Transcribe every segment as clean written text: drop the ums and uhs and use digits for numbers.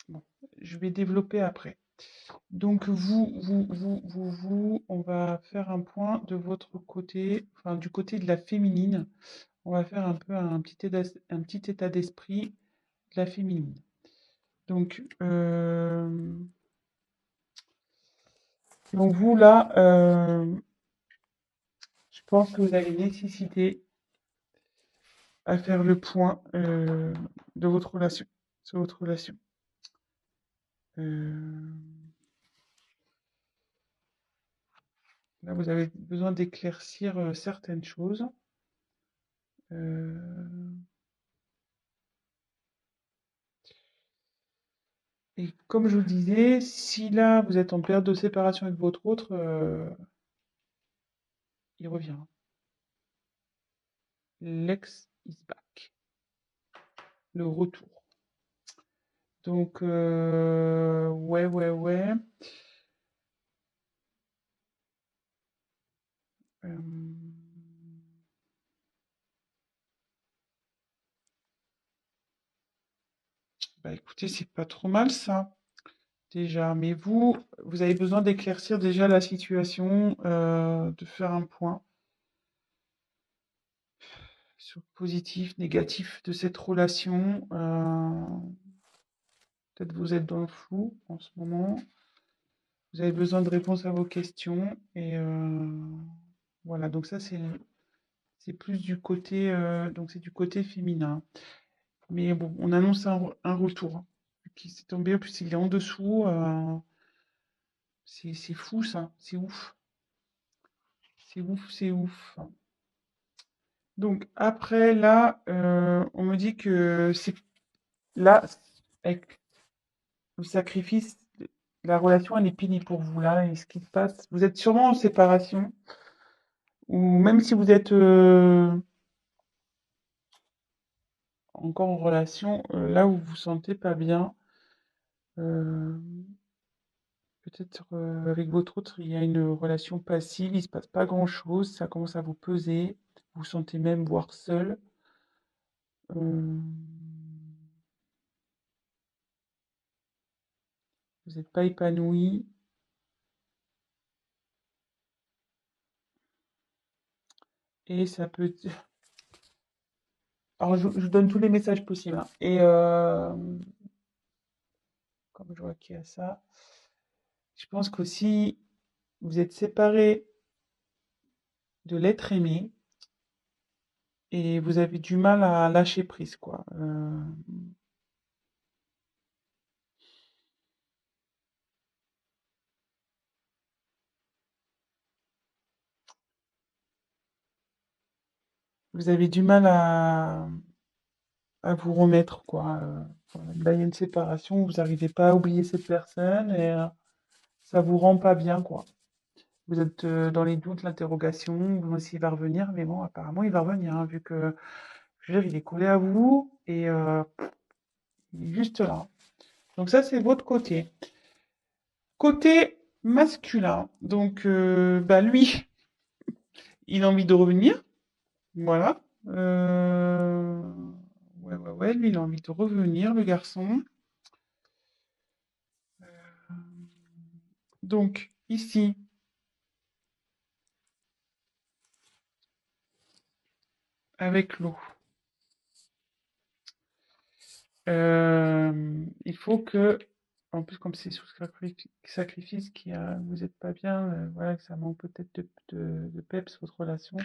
Bon, je vais développer après. Donc on va faire un point de votre côté, enfin du côté de la féminine. On va faire un peu un petit état d'esprit de la féminine. Donc, vous là, je pense que vous avez nécessité à faire le point de votre relation, sur votre relation. Euh, Là, vous avez besoin d'éclaircir certaines choses. Euh, et comme je vous disais, si là vous êtes en période de séparation avec votre autre, il revient. L'ex is back. Le retour. Donc, ouais. Euh, Bah écoutez, c'est pas trop mal ça, déjà. Mais vous avez besoin d'éclaircir déjà la situation, de faire un point sur le positif, négatif de cette relation. Peut-être vous êtes dans le flou en ce moment. Vous avez besoin de réponses à vos questions. Et voilà, donc ça c'est plus du côté, donc c'est du côté féminin. Mais bon, on annonce un retour qui s'est tombé, en plus il est en dessous. C'est fou ça, c'est ouf. C'est ouf, c'est ouf. Donc après, là, on me dit que c'est là, avec le sacrifice, la relation, elle est finie pour vous là. Et ce qui se passe, vous êtes sûrement en séparation, ou même si vous êtes encore en relation, là où vous vous sentez pas bien, euh, peut-être avec votre autre, il y a une relation passive, il se passe pas grand-chose, ça commence à vous peser, vous vous sentez même voire seul. Euh, Vous n'êtes pas épanoui. Et ça peut... Alors, je vous donne tous les messages possibles, hein. Et comme je vois qu'il y a ça, je pense qu'aussi, vous êtes séparés de l'être aimé et vous avez du mal à lâcher prise, quoi. Vous avez du mal à vous remettre, quoi. Voilà. Là, il y a une séparation, vous n'arrivez pas à oublier cette personne et ça vous rend pas bien, quoi. Vous êtes dans les doutes, l'interrogation, vous voyez s'il va revenir, mais bon, apparemment, il va revenir, hein, vu que, je veux dire, il est collé à vous et il est juste là. Donc ça, c'est votre côté. Côté masculin, donc bah lui, il a envie de revenir, voilà. Ouais, lui, il a envie de revenir, le garçon. Donc ici, avec l'eau, il faut que, en plus comme c'est sous sacrifice, vous n'êtes pas bien, voilà, que ça manque peut-être de peps votre relation.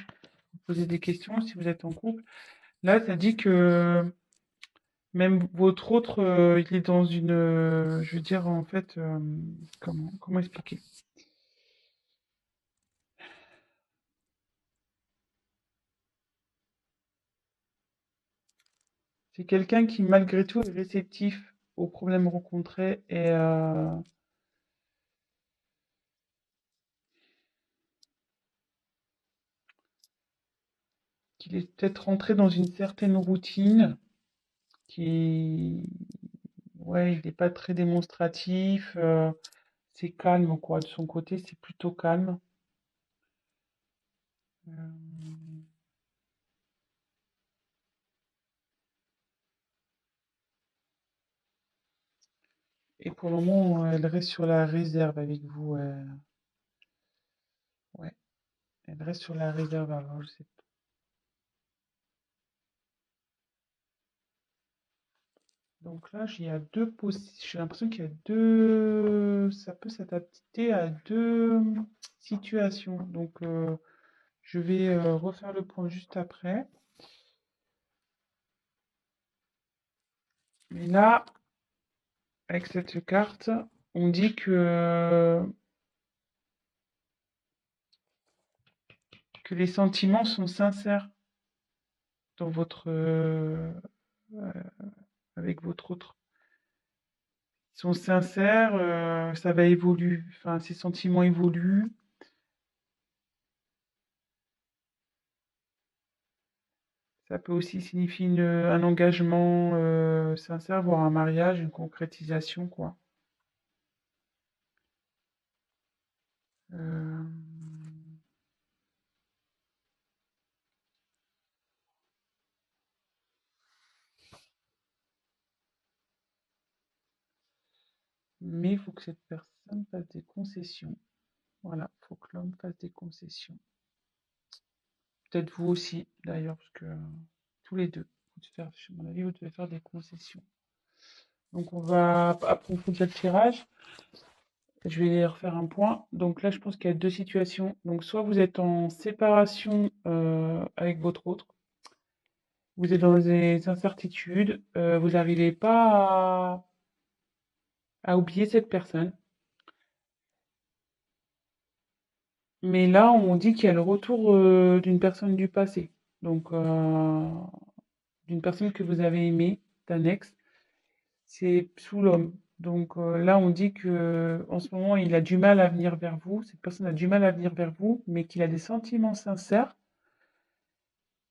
Vous posez des questions si vous êtes en couple. Là, ça dit que même votre autre, il est dans une, je veux dire, en fait, comment expliquer? C'est quelqu'un qui, malgré tout, est réceptif aux problèmes rencontrés et qu'il est peut-être rentré dans une certaine routine, qui, ouais, il n'est pas très démonstratif, c'est calme, quoi. De son côté, c'est plutôt calme. Euh, Et pour le moment, elle reste sur la réserve avec vous. Ouais, elle reste sur la réserve. Alors, je sais pas. Donc là, il y a j'ai l'impression qu'il y a deux. Ça peut s'adapter à deux situations. Donc, je vais refaire le point juste après. Mais là, avec cette carte, on dit que les sentiments sont sincères dans avec votre autre. Ils sont sincères, ça va évoluer. Enfin, ces sentiments évoluent. Ça peut aussi signifier un engagement sincère, voire un mariage, une concrétisation, quoi. Euh, mais il faut que cette personne fasse des concessions. Voilà, il faut que l'homme fasse des concessions. Peut-être vous aussi, d'ailleurs, parce que tous les deux, à mon avis, vous devez faire des concessions. Donc on va approfondir le tirage. Je vais refaire un point. Donc là, je pense qu'il y a deux situations. Donc soit vous êtes en séparation avec votre autre, vous êtes dans des incertitudes, vous n'arrivez pas à oublier cette personne. Mais là, on dit qu'il y a le retour d'une personne du passé. Donc d'une personne que vous avez aimée, d'un ex. C'est sous l'homme. Donc là, on dit que en ce moment, il a du mal à venir vers vous. Cette personne a du mal à venir vers vous, mais qu'il a des sentiments sincères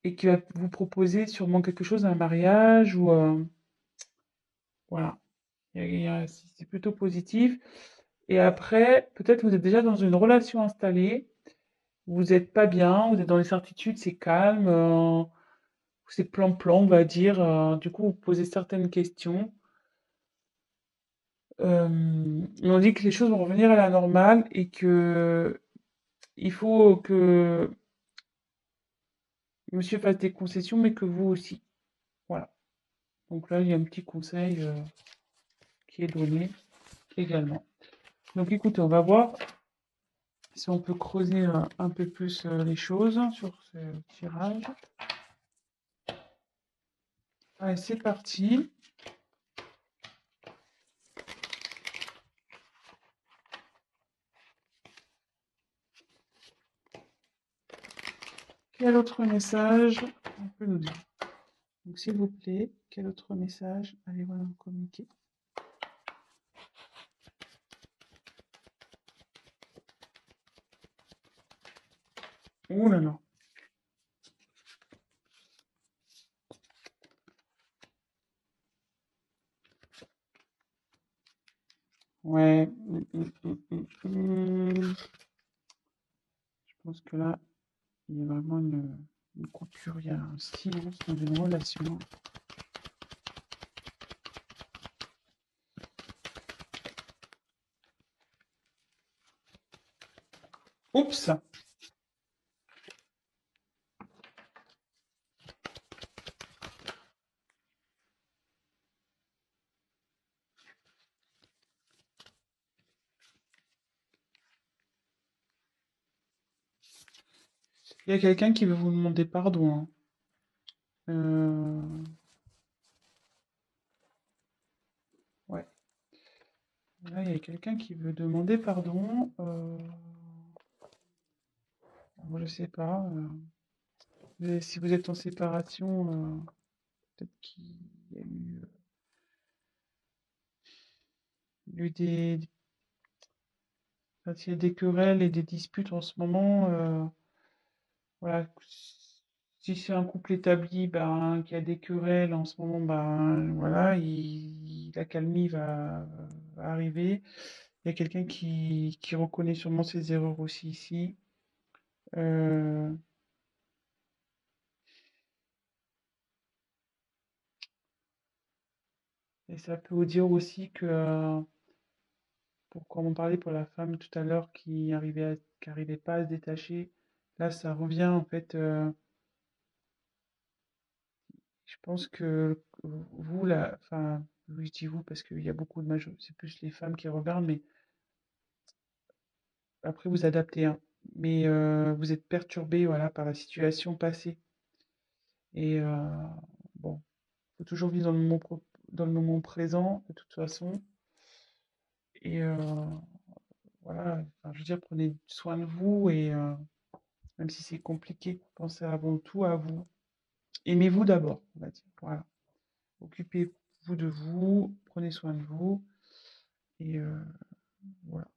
et qu'il va vous proposer sûrement quelque chose, un mariage ou voilà. C'est plutôt positif. Et après, peut-être vous êtes déjà dans une relation installée, vous n'êtes pas bien, vous êtes dans les certitudes, c'est calme, c'est plan-plan, on va dire. Du coup, vous posez certaines questions. On dit que les choses vont revenir à la normale et que il faut que monsieur fasse des concessions, mais que vous aussi. Voilà. Donc là, il y a un petit conseil qui est donné également. Donc écoutez, on va voir si on peut creuser un peu plus les choses sur ce tirage. Allez, c'est parti. Quel autre message on peut nous dire? Donc s'il vous plaît, quel autre message allez-vous nous communiquer? Oh là là. Ouais. Je pense que là, il y a vraiment une coupure, il y a un silence dans une relation. Oups! Il y a quelqu'un qui veut vous demander pardon, hein. Ouais. Là, il y a quelqu'un qui veut demander pardon. Moi, je sais pas. Si vous êtes en séparation, peut-être qu'il y a eu enfin, s'il y a des querelles et des disputes en ce moment, voilà. Si c'est un couple établi, ben, qui a des querelles en ce moment, ben, voilà, la calmie va arriver. Il y a quelqu'un qui reconnaît sûrement ses erreurs aussi ici. Euh, et ça peut vous dire aussi que comme on parlait pour la femme tout à l'heure qui arrivait pas à se détacher, là ça revient en fait. Je pense que vous là, enfin, oui, je dis vous parce qu'il y a beaucoup de c'est plus les femmes qui regardent, mais après vous adaptez, hein. Mais vous êtes perturbé, voilà, par la situation passée. Et bon, faut toujours vivre dans le moment présent, de toute façon. Et voilà, enfin, je veux dire, prenez soin de vous et même si c'est compliqué, pensez avant tout à vous. Aimez-vous d'abord, on va dire. Voilà. Occupez-vous de vous, prenez soin de vous et voilà.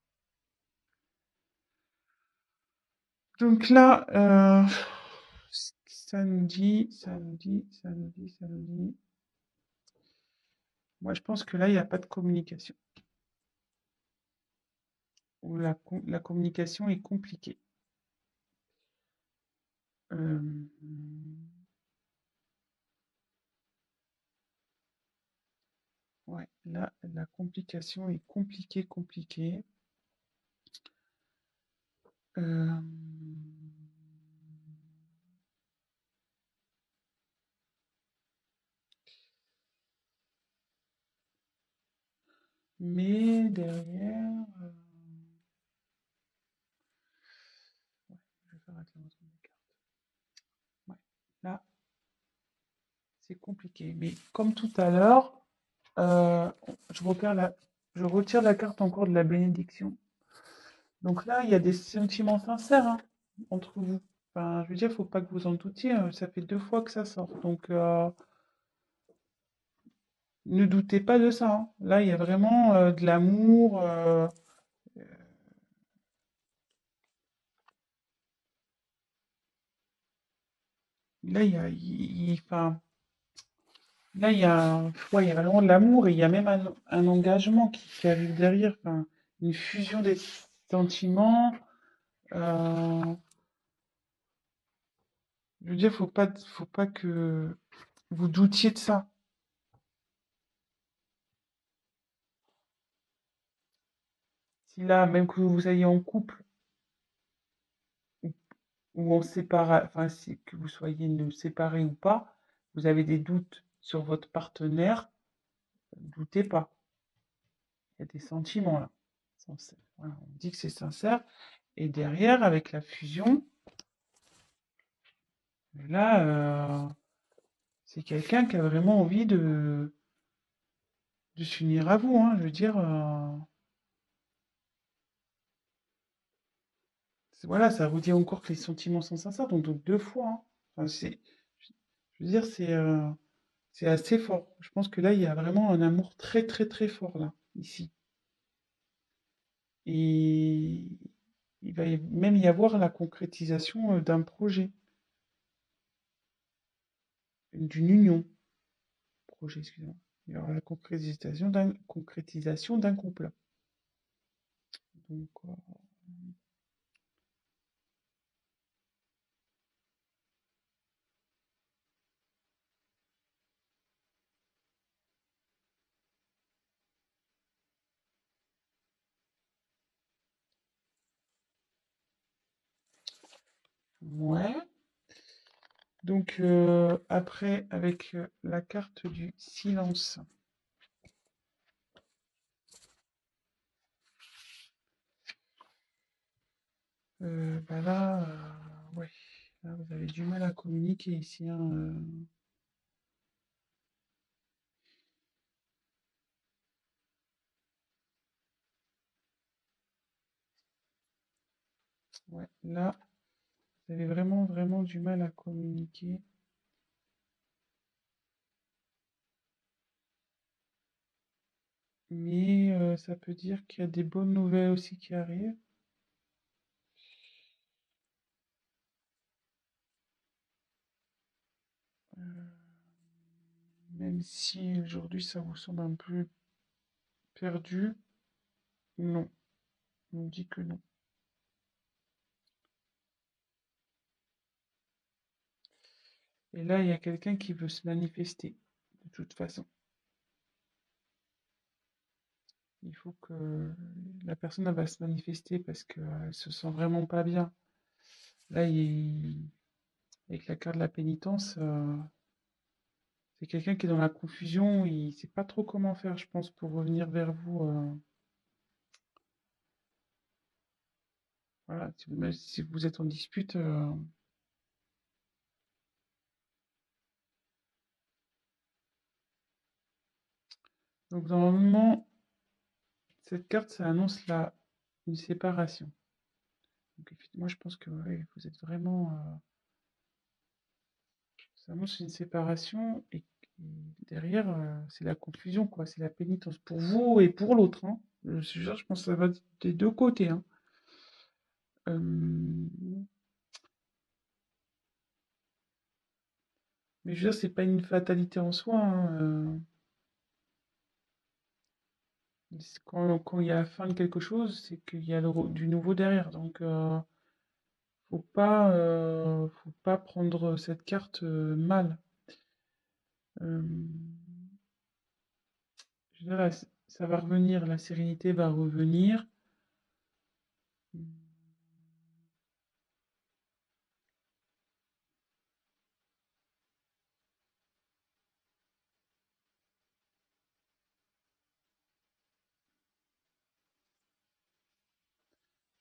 Donc là, ça nous dit, ça nous dit, ça nous dit, ça nous dit. Moi, je pense que là, il n'y a pas de communication. Ou la communication est compliquée. Euh, ouais, là, la complication est compliquée. Euh, mais derrière, ouais, je vais faire attention des cartes. Ouais, là, c'est compliqué. Mais comme tout à l'heure, euh, je je retire la carte encore de la bénédiction. Donc là, il y a des sentiments sincères, hein, entre vous. Enfin, je veux dire, faut pas que vous en doutiez, ça fait 2 fois que ça sort. Donc, ne doutez pas de ça, hein. Là, il y a vraiment de l'amour. Là, enfin, là, ouais, il y a vraiment de l'amour et il y a même un engagement qui arrive derrière. Enfin, une fusion des sentiments. euh, je veux dire, faut pas que vous doutiez de ça. Si là, même que vous soyez en couple, ou en enfin, que vous soyez séparés ou pas, vous avez des doutes sur votre partenaire, doutez pas. Il y a des sentiments là. Voilà, on dit que c'est sincère. Et derrière, avec la fusion, là, c'est quelqu'un qui a vraiment envie de s'unir à vous, hein. Je veux dire, voilà, ça vous dit encore que les sentiments sont sincères, donc 2 fois, hein. Enfin, je veux dire, c'est assez fort. Je pense que là, il y a vraiment un amour très, très, très fort, là, ici. Et il va même y avoir la concrétisation d'un projet, d'une union. Projet, excusez-moi. Il y aura la concrétisation d'un couple. Donc, ouais. Donc, après, avec la carte du silence, bah là, ouais, là, vous avez du mal à communiquer ici, hein, ouais, là, vous avez vraiment, vraiment du mal à communiquer. Mais ça peut dire qu'il y a des bonnes nouvelles aussi qui arrivent. Même si aujourd'hui ça vous semble un peu perdu, non, on dit que non. Et là, il y a quelqu'un qui veut se manifester, de toute façon. Il faut que la personne elle va se manifester parce qu'elle se sent vraiment pas bien. Là, avec la carte de la pénitence, c'est quelqu'un qui est dans la confusion, il sait pas trop comment faire, je pense, pour revenir vers vous. Voilà, si vous êtes en dispute, donc normalement, cette carte, ça annonce une séparation. Donc moi, je pense que ouais, vous êtes vraiment, ça annonce une séparation et derrière, c'est la confusion, quoi. C'est la pénitence pour vous et pour l'autre, hein. Je pense que ça va des deux côtés, hein. Euh, mais je veux dire, c'est pas une fatalité en soi, hein. Quand il y a la fin de quelque chose, c'est qu'il y a du nouveau derrière. Donc, faut pas prendre cette carte mal. Euh, je veux dire, ça va revenir, la sérénité va revenir.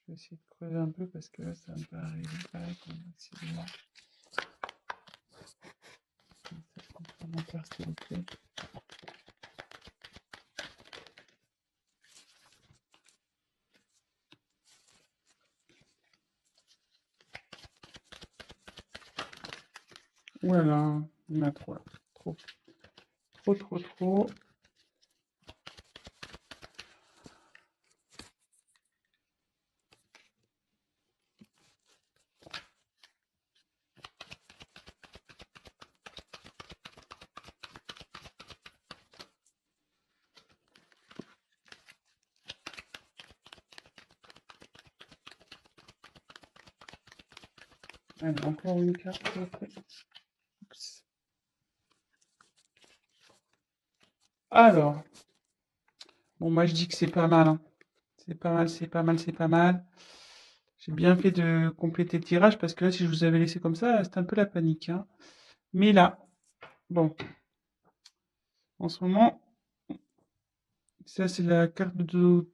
Je vais essayer de creuser un peu parce que là, ça me paraît arriver pareil comme accident. Ça complémentaire, s'il vous plaît. Voilà, il y en a trop là. Trop, trop, trop, trop. Allez, encore une carte, s'il vous plaît. Oups. Alors, bon, moi je dis que c'est pas mal, hein. C'est pas mal, c'est pas mal, c'est pas mal. J'ai bien fait de compléter le tirage parce que là, si je vous avais laissé comme ça, c'était un peu la panique, hein. Mais là, bon, en ce moment, ça c'est la carte de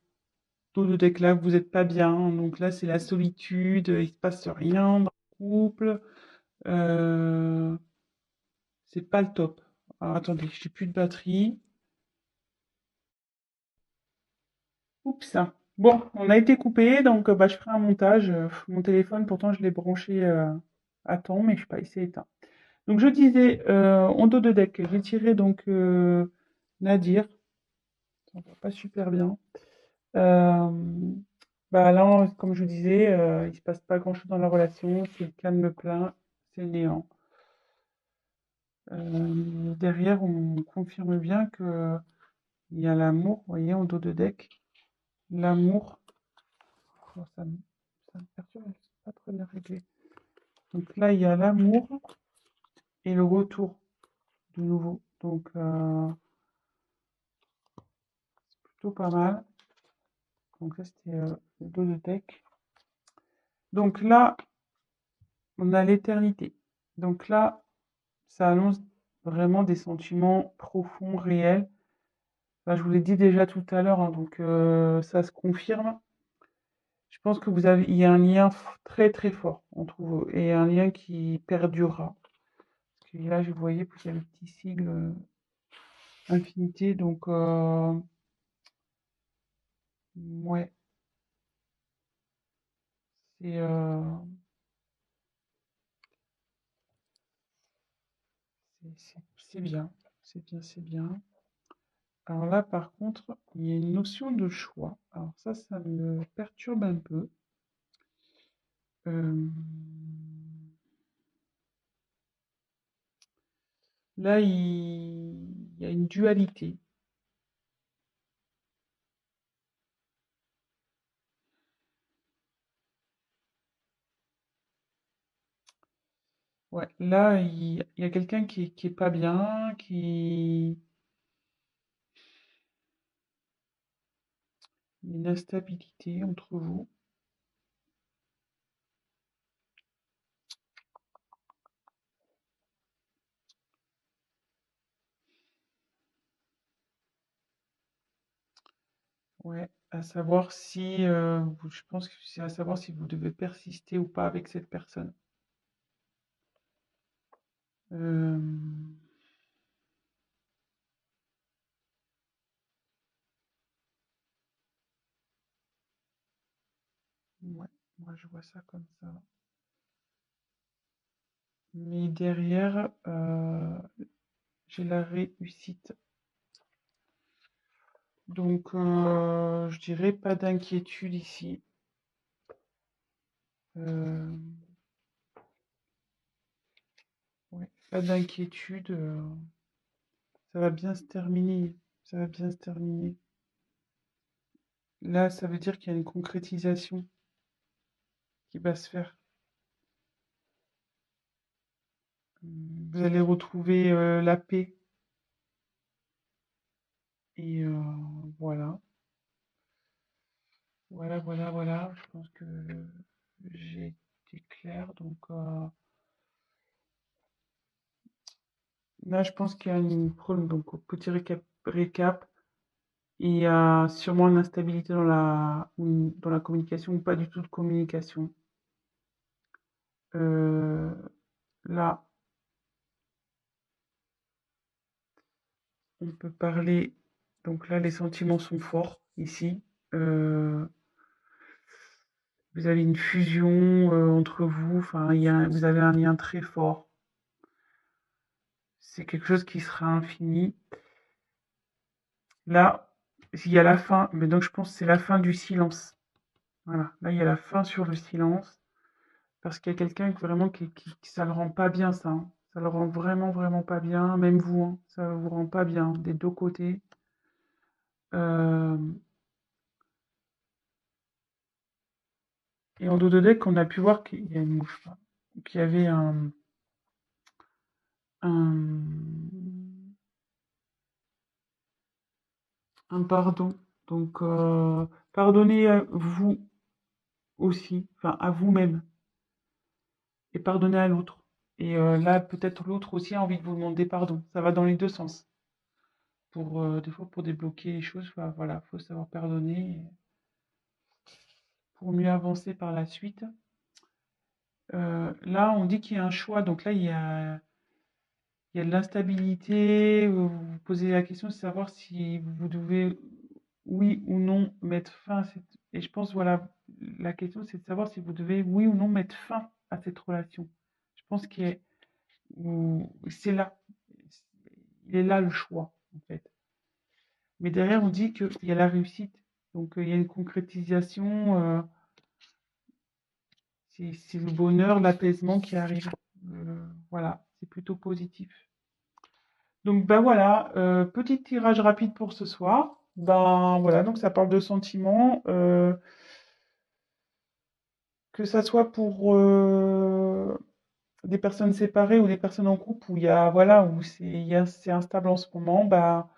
deck là, vous êtes pas bien. Donc là, c'est la solitude, il se passe rien dans le couple. Euh, c'est pas le top. Alors attendez, j'ai plus de batterie. Oups. Bon, on a été coupé, donc bah, je ferai un montage. Mon téléphone, pourtant, je l'ai branché à temps, mais je sais pas, il s'est éteint. Donc je disais, en dos de deck, j'ai tiré donc Nadir. Ça va pas super bien. Euh, bah là, comme je vous disais, il se passe pas grand-chose dans la relation, c'est le calme plein, c'est le néant. Derrière, on confirme bien que il y a l'amour, vous voyez, en dos de deck. L'amour, oh, ça me perturbe, c'est pas très bien réglé. Donc là, il y a l'amour et le retour de nouveau. Donc, plutôt pas mal. Donc ça, c'était le dos de deck. Donc là, on a l'éternité. Donc là, ça annonce vraiment des sentiments profonds, réels. Enfin, je vous l'ai dit déjà tout à l'heure, hein, donc ça se confirme. Je pense que il y a un lien très très fort entre vous et un lien qui perdurera. Parce que là, je voyais qu'il y a le petit sigle infinité, donc ouais, c'est c'est bien, c'est bien, c'est bien. Alors là, par contre, il y a une notion de choix. Alors ça me perturbe un peu. Euh, Là, il y a une dualité. Ouais, là, il y a quelqu'un qui est pas bien, une instabilité entre vous. Ouais, à savoir si, je pense que c'est à savoir si vous devez persister ou pas avec cette personne. Hem, ouais, moi je vois ça comme ça. Mais derrière, j'ai la réussite. Donc, je dirais pas d'inquiétude ici. Hem, ouais, pas d'inquiétude, ça va bien se terminer, ça va bien se terminer. Là, ça veut dire qu'il y a une concrétisation qui va se faire. Vous allez retrouver, la paix et voilà. Voilà, voilà, voilà. Je pense que j'ai été clair. Donc là, je pense qu'il y a une problème. Donc, au petit récap, il y a sûrement une instabilité dans la communication ou pas du tout de communication. Euh, là, on peut parler. Donc là, les sentiments sont forts ici. Euh, vous avez une fusion entre vous. Enfin, vous avez un lien très fort. C'est quelque chose qui sera infini. Là, il y a la fin, mais donc je pense que c'est la fin du silence. Voilà, là il y a la fin sur le silence, parce qu'il y a quelqu'un vraiment ça le rend pas bien ça, hein. Ça le rend vraiment, vraiment pas bien, même vous, hein, ça vous rend pas bien, des deux côtés. Euh, et en dos de deck, on a pu voir qu'il y a une mouche, là. Qu'il y avait un, un pardon. Donc, pardonnez à vous aussi, enfin à vous-même, et pardonnez à l'autre. Et là, peut-être l'autre aussi a envie de vous demander pardon. Ça va dans les deux sens. Pour, des fois, pour débloquer les choses, voilà, faut savoir pardonner pour mieux avancer par la suite. Là, on dit qu'il y a un choix. Donc là, il y a de l'instabilité. Vous vous posez la question de savoir si vous devez, oui ou non, mettre fin à cette... Et je pense, voilà, la question, c'est de savoir si vous devez, oui ou non, mettre fin à cette relation. Je pense que c'est là. Il est là le choix, en fait. Mais derrière, on dit qu'il y a la réussite. Donc, il y a une concrétisation. C'est le bonheur, l'apaisement qui arrive. Voilà, c'est plutôt positif. Donc, ben voilà, petit tirage rapide pour ce soir. Ben voilà, donc ça parle de sentiments. Que ça soit pour des personnes séparées ou des personnes en couple où il y a, voilà, où c'est instable en ce moment, bah,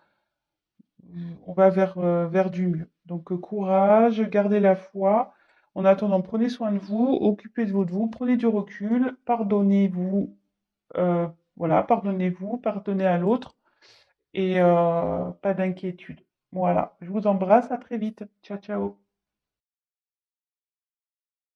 on va vers du mieux. Donc, courage, gardez la foi. En attendant, prenez soin de vous, occupez-vous de vous, prenez du recul, pardonnez-vous, euh, voilà, pardonnez-vous, pardonnez à l'autre et pas d'inquiétude. Voilà, je vous embrasse, à très vite. Ciao, ciao.